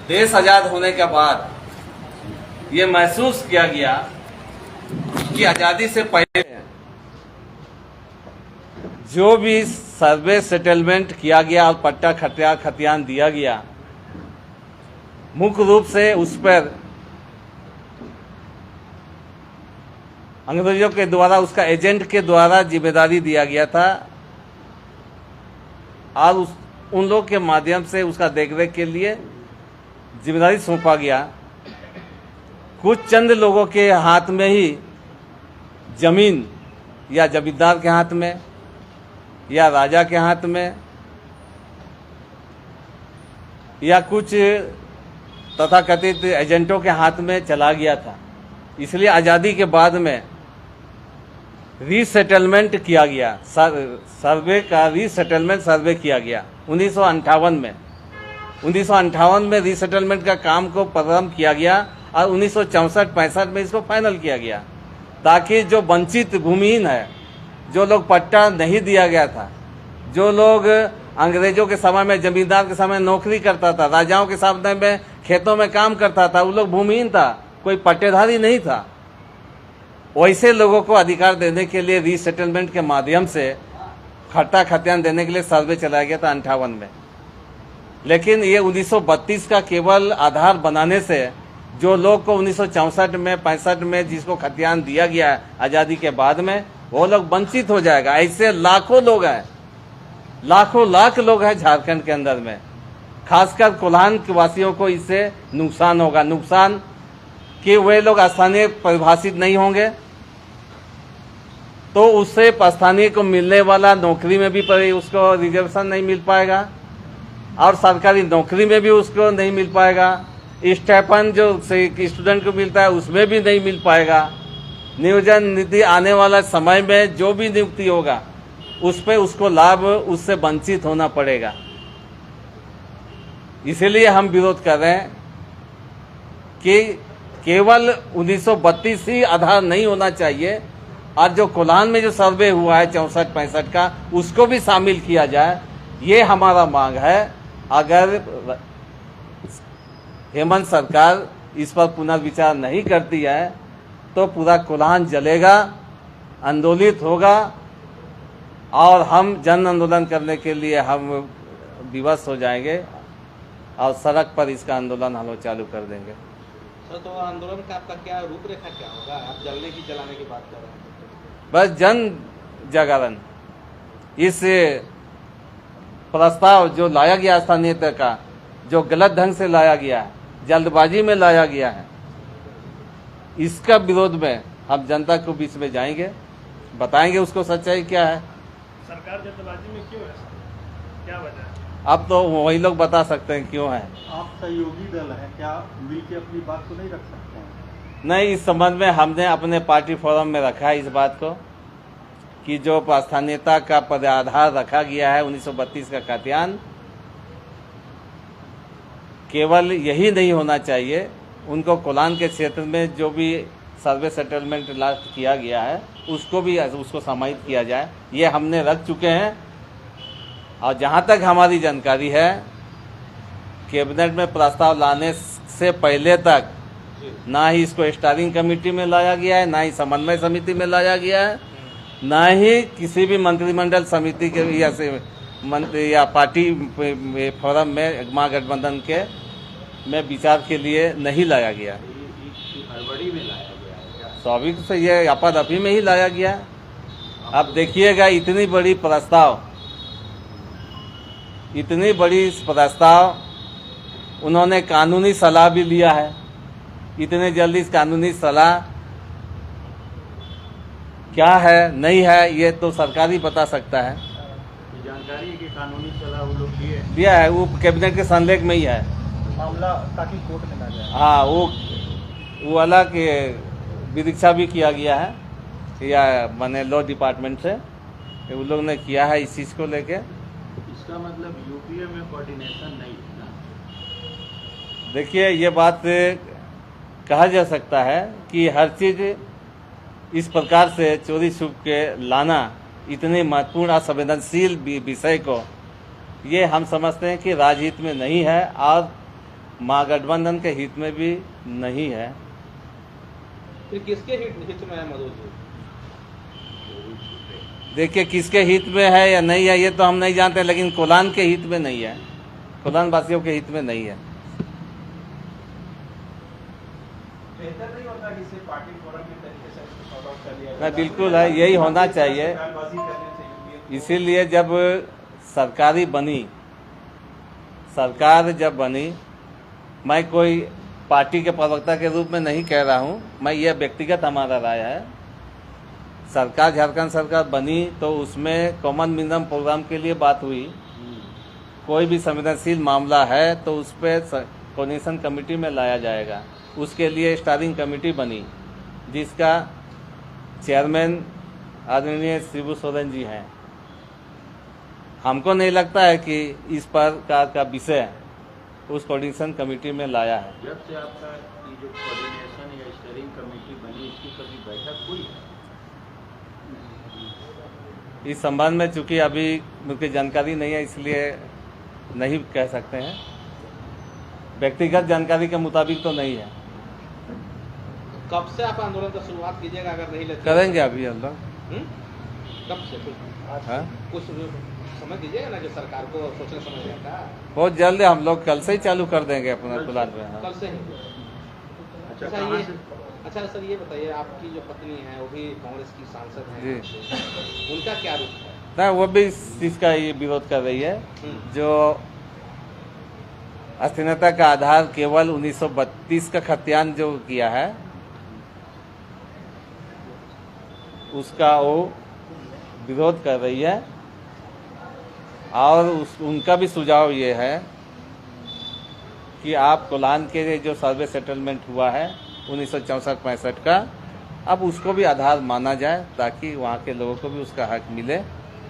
देश आजाद होने के बाद ये महसूस किया गया कि आजादी से पहले जो भी सर्वे सेटलमेंट किया गया और पट्टा खतियान दिया गया, मुख्य रूप से उस पर अंग्रेजों के द्वारा, उसका एजेंट के द्वारा जिम्मेदारी दिया गया था और उन लोग के माध्यम से उसका देखरेख के लिए जिम्मेदारी सौंपा गया। कुछ चंद लोगों के हाथ में ही जमीन, या जमींदार के हाथ में या राजा के हाथ में या कुछ तथाकथित एजेंटों के हाथ में चला गया था। इसलिए आज़ादी के बाद में रीसेटलमेंट किया गया, सर्वे का रीसेटलमेंट सर्वे किया गया 1958 में। 1958 में रीसेटलमेंट का काम को प्रारंभ किया गया और 1964-65 में इसको फाइनल किया गया, ताकि जो वंचित भूमिहीन है, जो लोग पट्टा नहीं दिया गया था, जो लोग अंग्रेजों के समय में, जमींदार के समय नौकरी करता था, राजाओं के सामने में खेतों में काम करता था, वो लोग भूमिहीन था, कोई पट्टेधारी नहीं था, वैसे लोगों को अधिकार देने के लिए रीसेटलमेंट के माध्यम से खट्टा खतियान देने के लिए सर्वे चलाया गया था 58 में। लेकिन ये 1932 का केवल आधार बनाने से जो लोग को 1964 में 65 में जिसको खतियान दिया गया है आज़ादी के बाद में, वो लोग वंचित हो जाएगा। ऐसे लाखों लोग हैं, लाखों लाख लोग हैं झारखंड के अंदर में, खासकर कोल्हान के वासियों को इससे नुकसान होगा। नुकसान कि वे लोग स्थानीय परिभाषित नहीं होंगे, तो उससे स्थानीय को मिलने वाला नौकरी में भी उसको रिजर्वेशन नहीं मिल पाएगा और सरकारी नौकरी में भी उसको नहीं मिल पाएगा। स्टाइपेंड जो स्टूडेंट को मिलता है उसमें भी नहीं मिल पाएगा। नियोजन नीति आने वाला समय में जो भी नियुक्ति होगा उस पर उसको लाभ, उससे वंचित होना पड़ेगा। इसीलिए हम विरोध कर रहे हैं कि केवल 1932 ही आधार नहीं होना चाहिए और जो कोल्हान में जो सर्वे हुआ है 64-65 का, उसको भी शामिल किया जाए, ये हमारा मांग है। अगर हेमंत सरकार इस पर पुनर्विचार नहीं करती है तो पूरा कोल्हान जलेगा, आंदोलित होगा और हम जन आंदोलन करने के लिए हम विवश हो जाएंगे और सड़क पर इसका आंदोलन हम लोग चालू कर देंगे। सर, तो आंदोलन का आपका क्या रूपरेखा क्या होगा? आप जलने की जलाने की बात कर रहे हैं। बस जन जागरण, इस प्रस्ताव जो लाया गया स्थानीयता का, जो गलत ढंग से लाया गया है, जल्दबाजी में लाया गया है, इसका विरोध में हम जनता को बीच में जाएंगे, बताएंगे उसको सच्चाई क्या है। सरकार जल्दबाजी में क्यों है, क्या वजह है? अब तो वही लोग बता सकते हैं क्यों है। आप सहयोगी दल है, क्या मिलकर अपनी बात को नहीं रख सकते हैं? नहीं, इस संबंध में हमने अपने पार्टी फोरम में रखा है इस बात को कि जो स्थानीयता का पदाधार रखा गया है 1932 का खतियान, केवल यही नहीं होना चाहिए, उनको कोल्हान के क्षेत्र में जो भी सर्वे सेटलमेंट लास्ट किया गया है उसको भी उसको समाहित किया जाए, ये हमने रख चुके हैं। और जहाँ तक हमारी जानकारी है, कैबिनेट में प्रस्ताव लाने से पहले तक ना ही इसको स्टारिंग कमेटी में लाया गया है, ना ही समन्वय समिति में लाया गया है, ना ही किसी भी मंत्रिमंडल समिति के या मंत्री या पार्टी फोरम में महागठबंधन के में विचार के लिए नहीं लाया गया। हड़बड़ी में लाया गया है। स्वाभाविक से ये आपातफी में ही लाया गया। अब देखिएगा, इतनी बड़ी प्रस्ताव उन्होंने कानूनी सलाह भी लिया है। इतने जल्दी इस कानूनी सलाह क्या है नहीं है ये तो सरकार ही बता सकता है। जानकारी है कि कानूनी सलाह वो लोग दिया है, वो कैबिनेट के संलेख में ही है मामला, ताकि कोर्ट में ना जाए। हाँ, वो अलग विदीक्षा भी किया गया है या मैंने लॉ डिपार्टमेंट से वो लोग ने किया है इस चीज़ को लेके। इसका मतलब यूपीए में कोऑर्डिनेशन नहीं है ना? देखिए, ये बात कहा जा सकता है कि हर चीज़ इस प्रकार से चोरी छुप के लाना, इतने महत्वपूर्ण असंवेदनशील विषय को, ये हम समझते हैं कि राजहित में नहीं है और महागठबंधन के हित में भी नहीं है। फिर किसके हित में है मधु जी? देखिए, किसके हित में है या नहीं है ये तो हम नहीं जानते, लेकिन कोलान के हित में नहीं है, कोलान वासियों के हित में नहीं है। बेहतर नहीं होता कि इसे पार्टी फोरम के तरीके से सॉर्ट आउट कर लिया नहीं, बिल्कुल है, यही होना चाहिए। बयानबाजी करने से यूपीए इसीलिए जब सरकार जब बनी, मैं कोई पार्टी के प्रवक्ता के रूप में नहीं कह रहा हूँ, मैं यह व्यक्तिगत हमारा राय है। सरकार, झारखंड सरकार बनी तो उसमें कॉमन मिनिमम प्रोग्राम के लिए बात हुई। कोई भी संवेदनशील मामला है तो उस पर कोऑर्डिनेशन कमेटी में लाया जाएगा। उसके लिए स्टारिंग कमेटी बनी जिसका चेयरमैन आदरणीय शिबू सोरेन जी हैं। हमको नहीं लगता है कि इस प्रकार का विषय उस कोऑर्डिनेशन कमेटी में लाया है। जब से आपका ये जो कोऑर्डिनेशन या स्टीयरिंग कमेटी बनी, इसकी कभी बैठक हुई है? इस संबंध में चूंकि अभी मुझे जानकारी नहीं है, इसलिए नहीं कह सकते हैं। व्यक्तिगत जानकारी के मुताबिक तो नहीं है। कब से आप आंदोलन का शुरुआत कीजिएगा अगर नहीं लेते? करेंगे अभी हम लोग। कब से? कुछ समय दीजिएगा ना, जो सरकार को सोचने समझने का। बहुत जल्द हम लोग कल से ही चालू कर देंगे अपना प्लान में। हाँ। कल से ही? अच्छा, अच्छा कहाँ ये से? अच्छा सर, ये बताइए, आपकी जो पत्नी है वो भी कांग्रेस की सांसद है, जी। उनका क्या रुख है? ना, वो भी इस चीज का ये विरोध कर रही है जो अस्थिरता का आधार केवल 1932 का खतियान जो किया है उसका वो विरोध कर रही है। और उनका भी सुझाव ये है कि आप कोलान के जो सर्वे सेटलमेंट हुआ है 1964-65 का, अब उसको भी आधार माना जाए ताकि वहाँ के लोगों को भी उसका हक मिले।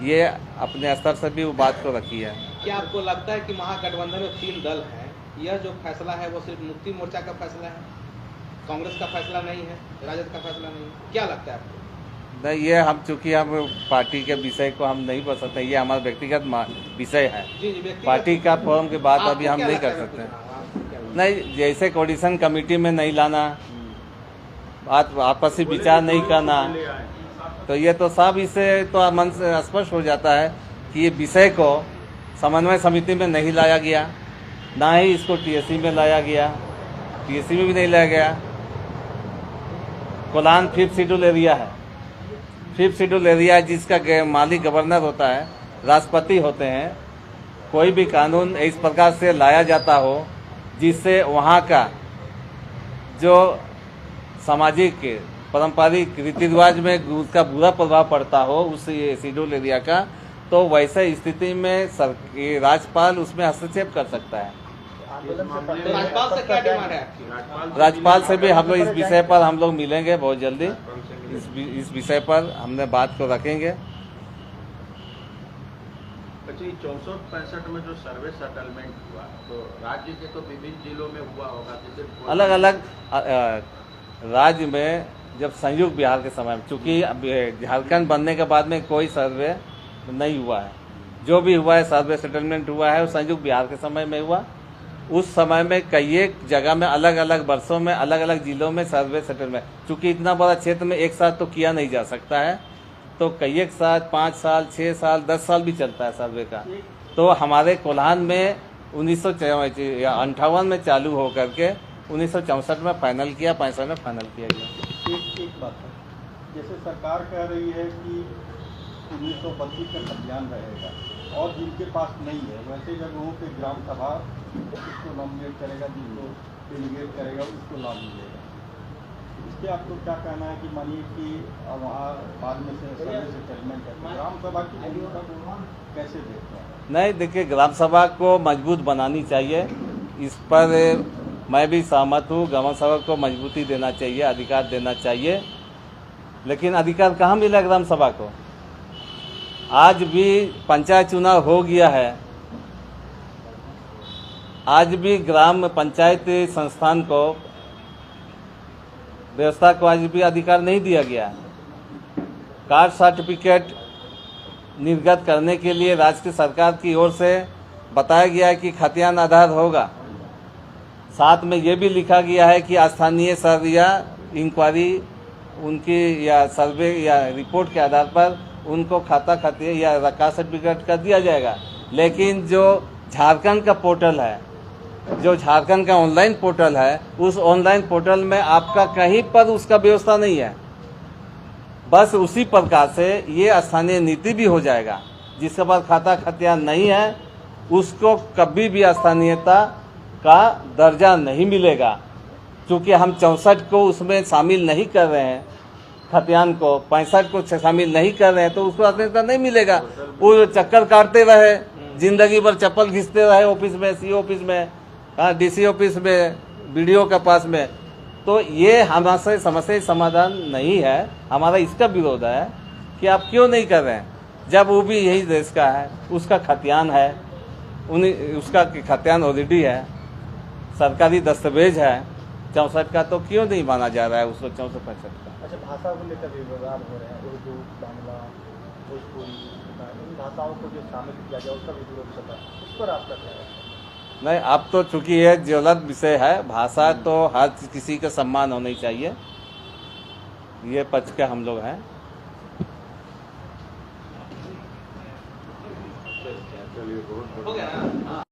ये अपने स्तर से भी वो बात को रखी है। क्या आपको लगता है कि महागठबंधन में 3 दल हैं, यह जो फैसला है वो सिर्फ मुक्ति मोर्चा का फैसला है, कांग्रेस का फैसला नहीं है, राजद का फैसला नहीं है? क्या लगता है आपको? नहीं, ये हम चूंकि हम पार्टी के विषय को हम नहीं कर सकते, ये हमारा व्यक्तिगत विषय है। जी जी, व्यक्तिगत पार्टी का फोरम के बाद आपको अभी हम क्या नहीं लगता कर है? सकते। आपको क्या लगता है? नहीं, जैसे कोऑर्डिनेशन कमेटी में नहीं लाना, आपसी विचार नहीं करना, तो ये तो सब इससे तो मन से स्पष्ट हो जाता है कि ये विषय को समन्वय समिति में नहीं लाया गया, ना ही इसको टीएससी में लाया गया, टीएससी में भी नहीं लाया गया। कोलान 5th शेड्यूल एरिया है, 5th शेड्यूल एरिया जिसका मालिक गवर्नर होता है, राष्ट्रपति होते हैं। कोई भी कानून इस प्रकार से लाया जाता हो जिससे वहाँ का जो सामाजिक पारंपरिक रीति रिवाज में उसका बुरा प्रभाव पड़ता हो उस शेड्यूल एरिया का, तो वैसे स्थिति में राज्यपाल उसमें हस्तक्षेप कर सकता है। तो राज्यपाल से क्या डिमांड है आपकी? राज्यपाल से भी हम लोग इस विषय पर हम लोग मिलेंगे बहुत जल्दी। इस विषय पर हमने बात को रखेंगे। अच्छा, 64-65 में जो सर्वे सेटलमेंट हुआ तो राज्य के तो विभिन्न जिलों में हुआ होगा, जैसे अलग अलग राज्य में जब संयुक्त बिहार के समय में, चूंकि झारखंड बनने के बाद में कोई सर्वे नहीं हुआ है, जो भी हुआ है सर्वे सेटलमेंट हुआ है वो संयुक्त बिहार के समय में हुआ। उस समय में कई एक जगह में अलग अलग वर्षों में अलग अलग जिलों में सर्वे सेटलमेंट, चूंकि इतना बड़ा क्षेत्र में एक साथ तो किया नहीं जा सकता है, तो कई एक साथ 5 साल 6 साल 10 साल भी चलता है सर्वे का। तो हमारे कोल्हान में 1958 में चालू होकर के 1964 में फाइनल किया, 65 में फाइनल किया गया। एक बात है, जैसे सरकार कह रही है कि 1932 का खतियान रहेगा और जिनके पास नहीं है वैसे जगहों पे ग्राम सभा उसको नॉमिनेट करेगा, जिसको डेलीगेट करेगा उसको लाभ मिलेगा। इसके आपको क्या कहना है कि मानिए कि वहाँ बाद में से सर्वे सेटलमेंट है, ग्राम सभा की भूमिका कैसे देखते हैं? नहीं, देखिए, ग्राम सभा को मजबूत बनानी चाहिए, इस पर मैं भी सहमत हूँ। ग्राम सभा को मजबूती देना चाहिए, अधिकार देना चाहिए, लेकिन अधिकार कहाँ मिला ग्राम सभा को? आज भी पंचायत चुनाव हो गया है, आज भी ग्राम पंचायत संस्थान को व्यवस्था को आज भी अधिकार नहीं दिया गया। कास्ट सर्टिफिकेट निर्गत करने के लिए राज्य की सरकार की ओर से बताया गया है कि खतियान आधार होगा, साथ में ये भी लिखा गया है कि स्थानीय सर या इंक्वायरी उनकी या सर्वे या रिपोर्ट के आधार पर उनको खाता खाते या रखा सर्टिफिकेट कर दिया जाएगा। लेकिन जो झारखंड का पोर्टल है, जो झारखंड का ऑनलाइन पोर्टल है, उस ऑनलाइन पोर्टल में आपका कहीं पर उसका व्यवस्था नहीं है। बस उसी प्रकार से ये स्थानीय नीति भी हो जाएगा। जिसके पास खाता खतिया नहीं है उसको कभी भी स्थानीयता का दर्जा नहीं मिलेगा, क्योंकि हम 64 को उसमें शामिल नहीं कर रहे हैं, खतियान को 65 को शामिल नहीं कर रहे हैं, तो उसको स्थानीयता नहीं मिलेगा। वो चक्कर काटते रहे, जिंदगी भर चप्पल घिसते रहे ऑफिस में, सी ऑफिस में, डीसी ऑफिस में, बीडीओ के पास में। तो ये हमारे समस्या समाधान नहीं है। हमारा इसका विरोध है कि आप क्यों नहीं कर रहे हैं, जब वो भी यही देश का है, उसका खतियान है, उसका खतियान ऑलरेडी है, सरकारी दस्तावेज है 64 का, तो क्यों नहीं माना जा रहा है उसको 64-65 का। अच्छा, भाषा को लेकर भी विवाद हो रहे हैं, उर्दू, बांग्ला, भोजपुरी, इन भाषाओं को जो शामिल किया जाए उसका भी विरोध चल रहा है, उस पर आपका क्या है? नहीं, अब तो चूंकि ये ज्वलंत विषय है, भाषा तो हर किसी का सम्मान होनी चाहिए, ये पक्ष के हम लोग हैं। हो गया ना?